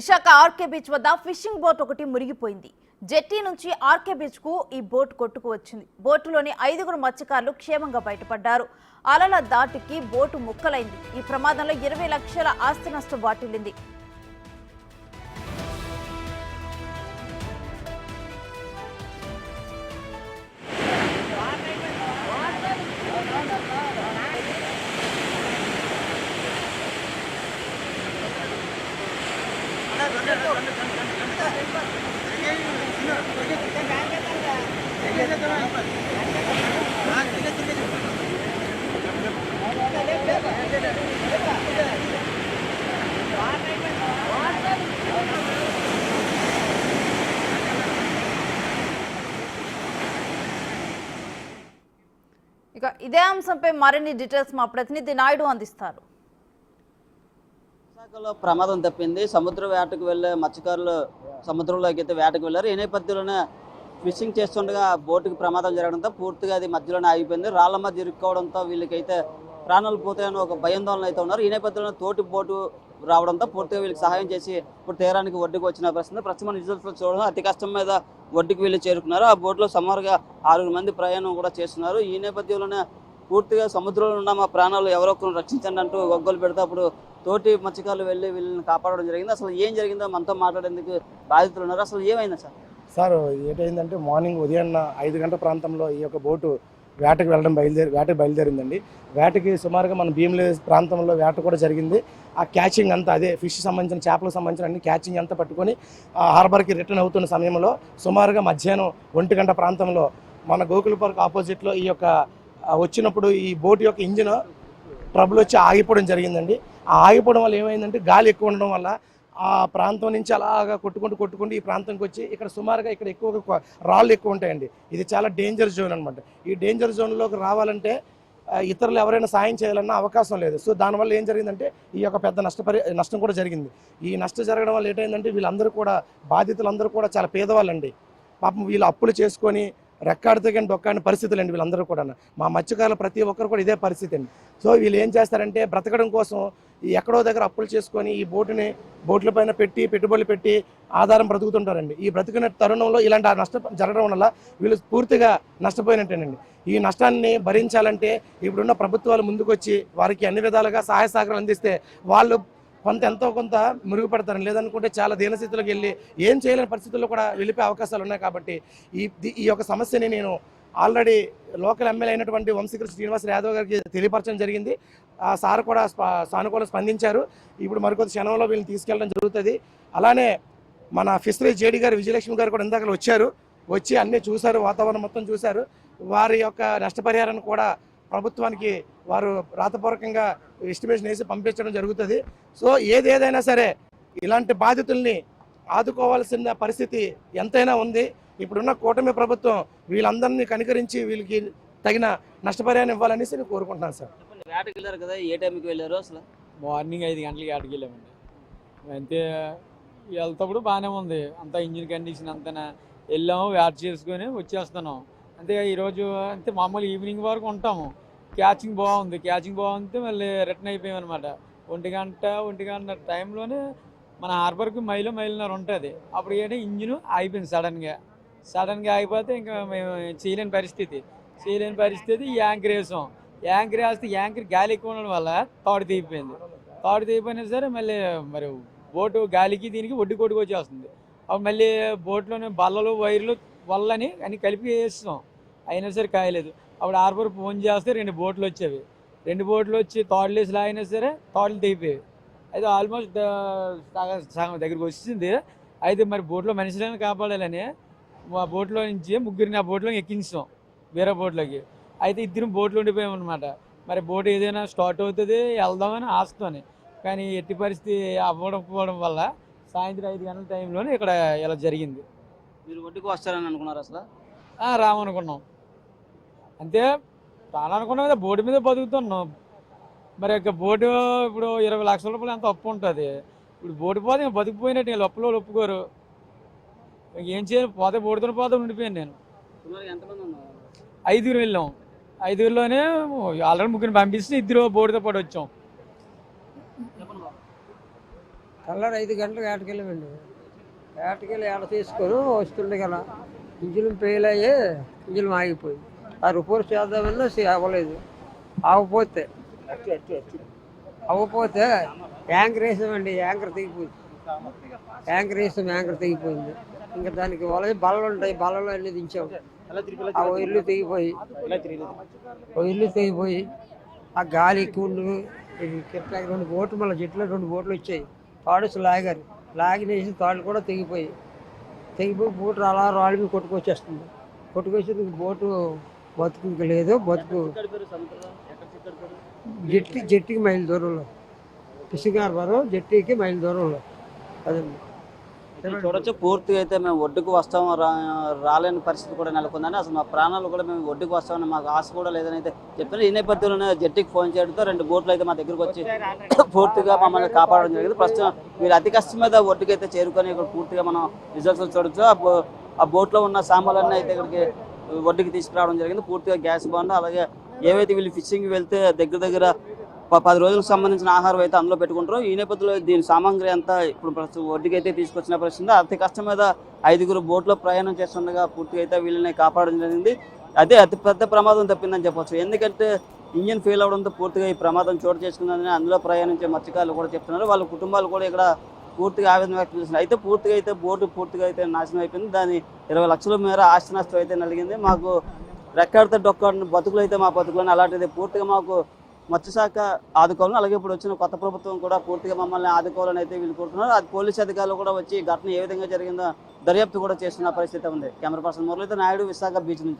Visakha RK beach వద్ద fishing boat ఒకటి మునిగిపోయింది. జెట్టి నుంచి ఆర్కే బీచ్ కు ఈ బోట్ కొట్టుకు వచ్చింది. బోటులోని 5గురు మత్స్యకారులు క్షేమంగా బయటపడ్డారు. అలల దాటికి బోటు ముక్కలైంది. ఈ ప్రమాదంలో 20 లక్షల ఆస్తి నష్టం వాటిల్లింది. ఇక ఇదే అంశంపై మరిన్ని డీటెయిల్స్ మా ప్రతినిధి నాయుడు అందిస్తారు. విశాఖలో ప్రమాదం తప్పింది. సముద్ర వేటకు వెళ్లే మత్స్యకారులు సముద్రంలోకి అయితే వేటకు వెళ్లారు. ఈ నేపథ్యంలోనే ఫిషింగ్ చేస్తుండగా బోటుకి ప్రమాదం జరగడంతో పూర్తిగా అది మధ్యలోనే ఆగిపోయింది. రాళ్ల మధ్య ఇరుక్కోవడంతో వీళ్ళకైతే ప్రాణాలు పోతాయని ఒక భయాందోళన అయితే ఉన్నారు. ఈ నేపథ్యంలో తోటి బోటు రావడంతో పూర్తిగా వీళ్ళకి సహాయం చేసి ఇప్పుడు తీరానికి ఒడ్డుకు వచ్చిన పరిస్థితి. ప్రస్తుతం రిజల్ట్స్లో చూడడం అతి కష్టం మీద ఒడ్డుకు వీళ్ళు చేరుకున్నారు. ఆ బోట్లో సుమారుగా 6 మంది ప్రయాణం కూడా చేస్తున్నారు. ఈ నేపథ్యంలోనే పూర్తిగా సముద్రంలో ఉన్న మా ప్రాణాలు ఎవరో ఒకరు రక్షించండి అంటూ గొగ్గలు పెడితే అప్పుడు తోటి మత్స్యకారులు వెళ్ళి వీళ్ళని కాపాడడం జరిగింది. అసలు ఏం జరిగిందో మనతో మాట్లాడేందుకు బాధితులు ఉన్నారు. అసలు ఏమైందా సార్? ఏంటంటే మార్నింగ్ ఉదయం 5 గంటల ప్రాంతంలో ఈ యొక్క బోటు వేటకు వెళ్ళడం బయలుదేరిందండి. వేటకి సుమారుగా మన భీమిలి ప్రాంతంలో వేట కూడా జరిగింది. ఆ క్యాచింగ్ అంతా అదే ఫిష్ సంబంధించిన చేపలకు సంబంధించిన అన్ని క్యాచింగ్ అంతా పట్టుకొని హార్బర్కి రిటర్న్ అవుతున్న సమయంలో సుమారుగా మధ్యాహ్నం 1 గంట ప్రాంతంలో మన గోకుల పార్క్ ఆపోజిట్లో ఈ యొక్క వచ్చినప్పుడు ఈ బోట్ యొక్క ఇంజిన్ ట్రబుల్ వచ్చి ఆగిపోవడం జరిగిందండి. ఆ ఆగిపోవడం వల్ల ఏమైందంటే గాలి ఎక్కువ ఉండడం వల్ల ఆ ప్రాంతం నుంచి అలాగా కొట్టుకుంటూ ఈ ప్రాంతంకి వచ్చి ఇక్కడ సుమారుగా ఇక్కడ ఎక్కువగా రాళ్ళు ఎక్కువ ఉంటాయండి. ఇది చాలా డేంజర్ జోన్ అనమాట. ఈ డేంజర్ జోన్లోకి రావాలంటే ఇతరులు ఎవరైనా సాయం చేయాలన్న అవకాశం లేదు. సో దానివల్ల ఏం జరిగిందంటే ఈ యొక్క పెద్ద నష్టం కూడా జరిగింది. ఈ నష్టం జరగడం వల్ల ఏంటంటే వీళ్ళందరూ కూడా బాధితులందరూ కూడా చాలా పేదవాళ్ళండి. పాపం వీళ్ళు అప్పులు చేసుకొని రెక్కాడితే కానీ డొక్కాని పరిస్థితులు అండి వీళ్ళందరూ కూడా. మా మత్స్యకారులు ప్రతి ఒక్కరు కూడా ఇదే పరిస్థితి అండి. సో వీళ్ళు ఏం చేస్తారంటే బ్రతకడం కోసం ఎక్కడో దగ్గర అప్పులు చేసుకొని ఈ బోట్ల పైన పెట్టుబడులు పెట్టి ఆధారం బ్రతుకుతుంటారండి. ఈ బ్రతికిన తరుణంలో ఇలాంటి నష్టం జరగడం వల్ల వీళ్ళు పూర్తిగా నష్టపోయినట్టేనండి. ఈ నష్టాన్ని భరించాలంటే ఇప్పుడున్న ప్రభుత్వాలు ముందుకొచ్చి వారికి అన్ని విధాలుగా సహాయ సహకారాలు అందిస్తే వాళ్ళు ఎంతో కొంత మెరుగుపడతారు. లేదనుకుంటే చాలా దీనస్థితిలోకి వెళ్ళి ఏం చేయలేని పరిస్థితుల్లో కూడా వెళ్ళిపోయే అవకాశాలు ఉన్నాయి. కాబట్టి ఈ యొక్క సమస్యని నేను ఆల్రెడీ లోకల్ ఎమ్మెల్యే అయినటువంటి వంశీకృష్ణ శ్రీనివాస్ యాదవ్ గారికి తెలియపరచడం జరిగింది. ఆ సార్ కూడా సానుకూలంగా స్పందించారు. ఇప్పుడు మరికొద్ది క్షణంలో వీళ్ళని తీసుకెళ్ళడం జరుగుతుంది. అలానే మన ఫిషరీస్ జేడీ గారు విజయలక్ష్మి గారు కూడా ఇందాక వచ్చి అన్నీ చూశారు, వాతావరణం మొత్తం చూశారు. వారి యొక్క నష్టపరిహారాన్ని కూడా ప్రభుత్వానికి వారు రాతపూర్వకంగా ఎస్టిమేషన్ వేసి పంపించడం జరుగుతుంది. సో ఏదైనా సరే ఇలాంటి బాధితుల్ని ఆదుకోవాల్సిన పరిస్థితి ఎంతైనా ఉంది. ఇప్పుడున్న కూటమి ప్రభుత్వం వీళ్ళందరినీ కనికరించి వీళ్ళకి తగిన నష్టపరిహారం ఇవ్వాలనేసి నేను కోరుకుంటున్నాను సార్. వేటకి వెళ్ళారు కదా, ఏ టైంకి వెళ్ళారు? అసలు మార్నింగ్ 5 గంటలకి వేటకి వెళ్ళామండి. అంతే వెళ్తప్పుడు బాగానే ఉంది, అంతా ఇంజిన్ కండిషన్ అంతా వెళ్ళాము, వేట చేసుకొని వచ్చేస్తున్నాం. అంతే ఈరోజు అంతే మామూలు ఈవినింగ్ వరకు ఉంటాము. క్యాచింగ్ బాగుంది మళ్ళీ రిటర్న్ అయిపోయామన్నమాట. 1 గంట టైంలోనే మన హార్బర్కి మైలున్నర ఉంటుంది. అప్పుడు ఏంటంటే ఇంజిన్ ఆగిపోయింది సడన్గా ఆగిపోతే ఇంకా మేము చేయలేని పరిస్థితి. యాంకర్ వేస్తే యాంకర్ గాలి ఎక్కువ ఉండడం వల్ల తాడు తెగిపోయినా సరే మరి బోటు గాలికి దీనికి ఒడ్డుకొట్టుకు వచ్చేస్తుంది. అప్పుడు మళ్ళీ బోట్లోనే బల్లలు వైర్లు వల్లని అన్ని కలిపి వేస్తాం, అయినా సరే కాయలేదు. అప్పుడు హార్బర్ ఫోన్ చేస్తే 2 బోట్లు వచ్చేవి. 2 బోట్లు వచ్చి తాడులేసి లాగినా సరే తాడులు తెగిపోయేవి. అయితే ఆల్మోస్ట్ సగం దగ్గరికి వచ్చింది. అయితే మరి బోట్లో మనుషులను కాపాడాలని మా బోట్లో నుంచి 3 ఆ బోట్లో ఎక్కించాం వేరే బోట్లోకి. అయితే 2 బోట్లు ఉండిపోయామన్నమాట. మరి బోట్ ఏదైనా స్టార్ట్ అవుతుంది వెళ్దామని ఆస్తోని, కానీ ఎట్టి పరిస్థితి అవ్వకపోవడం వల్ల సాయంత్రం 5 గంటల టైంలోనే ఇక్కడ ఇలా జరిగింది. మీరు ఒడ్డుకు వస్తారని అనుకున్నారు? అసలు రామనుకున్నాం, అంతే రాననుకున్నాం కదా, బోటు మీద బతుకుతున్నాం. మరి యొక్క బోటు ఇప్పుడు 20 లక్షల రూపాయలు ఎంత అప్పు ఉంటుంది. ఇప్పుడు బోటు పోతే ఇంకా బతికిపోయినట్టు వీళ్ళు ఒప్పుకోరు. ఏం చేయాలి, బోటుతో ఉండిపోయాను నేను. 5గురు వెళ్ళాం. 5గురిలోనే ఆల్రెడీ 3 పంపిస్తే 2 బోటుతో పాటు వచ్చాం. తెల్లారి 5 గంటలకు వేటకెళ్ళామండి. వేటకెళ్ళి ఏడ తీసుకొని వస్తుండే కదా ఇంజిన్ ఫెయిల్ అయ్యి ఇంజిన్ ఆగిపోయింది. ఆ రిపోర్ట్ చేద్దామన్నా అవ్వలేదు. అవ్వపోతే యాంకర్ వేసామండి. యాంకర్ తెగిపోయింది. ఇంకా దానికి బల్లలు ఉంటాయి, బల్లలో అన్ని దించాము. ఆ ఇల్లు తెగిపోయి ఆ గాలి ఎక్కువ రెండు బోట్లు మళ్ళీ జట్లో 2 బోట్లు వచ్చాయి. తాడుసు లాగినేసి తాళ్ళు కూడా తెగిపోయి బోటు అలా రాళ్ళ మీద కొట్టుకొచ్చేస్తుంది. బోటు బతుకు ఇంకా లేదు. జట్టికి మైలు దూరంలో, ఫిషింగ్ హార్బర్ జట్టికి మైలు దూరంలో. అదండి. చూడొచ్చు, పూర్తిగా అయితే మేము ఒడ్డుకు వస్తాం రాలేని పరిస్థితి కూడా నెలకొందని, అసలు మా ప్రాణాలు కూడా మేము ఒడ్డుకు వస్తామని మాకు ఆశ కూడా లేదని అయితే చెప్పారు. ఈ నేపథ్యంలోనే జట్టికి ఫోన్ చేయడంతో 2 బోట్లు అయితే మా దగ్గరకు వచ్చి పూర్తిగా మమ్మల్ని కాపాడడం జరిగింది. ప్రస్తుతం మీరు అతి కష్టం మీద ఒడ్డుకి అయితే చేరుకొని ఇక్కడ పూర్తిగా మనం రిజల్ట్స్ చూడొచ్చు. ఆ బోట్లో ఉన్న సామాన్లన్నీ అయితే ఇక్కడికి ఒడ్డుకి తీసుకురావడం జరిగింది. పూర్తిగా గ్యాస్ బాండ్, అలాగే ఏవైతే వీళ్ళు ఫిషింగ్ వెళ్తే దగ్గర 10 రోజులకు సంబంధించిన ఆహారం అయితే అందులో పెట్టుకుంటారు. ఈ నేపథ్యంలో దీని సామాగ్రి అంతా ఇప్పుడు ప్రస్తుతం ఒడ్డుకి అయితే తీసుకొచ్చిన పరిస్థితి. అతి కష్టం మీద 5 బోట్లో ప్రయాణం చేస్తుండగా పూర్తిగా అయితే వీళ్ళని కాపాడడం జరిగింది. అదే అతి పెద్ద ప్రమాదం తప్పిందని చెప్పొచ్చు. ఎందుకంటే ఇంజిన్ ఫెయిల్ అవడంతో పూర్తిగా ఈ ప్రమాదం చోటు చేసుకుందని అందులో ప్రయాణించే మత్స్యకారులు కూడా చెప్తున్నారు. వాళ్ళ కుటుంబాలు కూడా ఇక్కడ పూర్తిగా ఆవేదన వ్యక్తం చేస్తున్నారు. అయితే బోటు పూర్తిగా అయితే నాశనం అయిపోయింది. దాని 20 లక్షల మేర ఆస్తి నష్టం అయితే నలిగింది. మాకు రెక్కాడితే డొక్కాడిన బతుకులు అయితే మా బతుకులని అలాంటిది పూర్తిగా మాకు మత్స్యశాఖ ఆదుకోవాలని, అలాగే ఇప్పుడు వచ్చిన కొత్త ప్రభుత్వం కూడా పూర్తిగా మమ్మల్ని ఆదుకోవాలని అయితే వీళ్ళు కోరుతున్నారు. అది పోలీసు అధికారులు కూడా వచ్చి ఘటన ఏ విధంగా జరిగిందో దర్యాప్తు కూడా చేస్తున్న పరిస్థితి ఉంది. Camera person Muralidhar Naidu, Visakha beach నుంచి.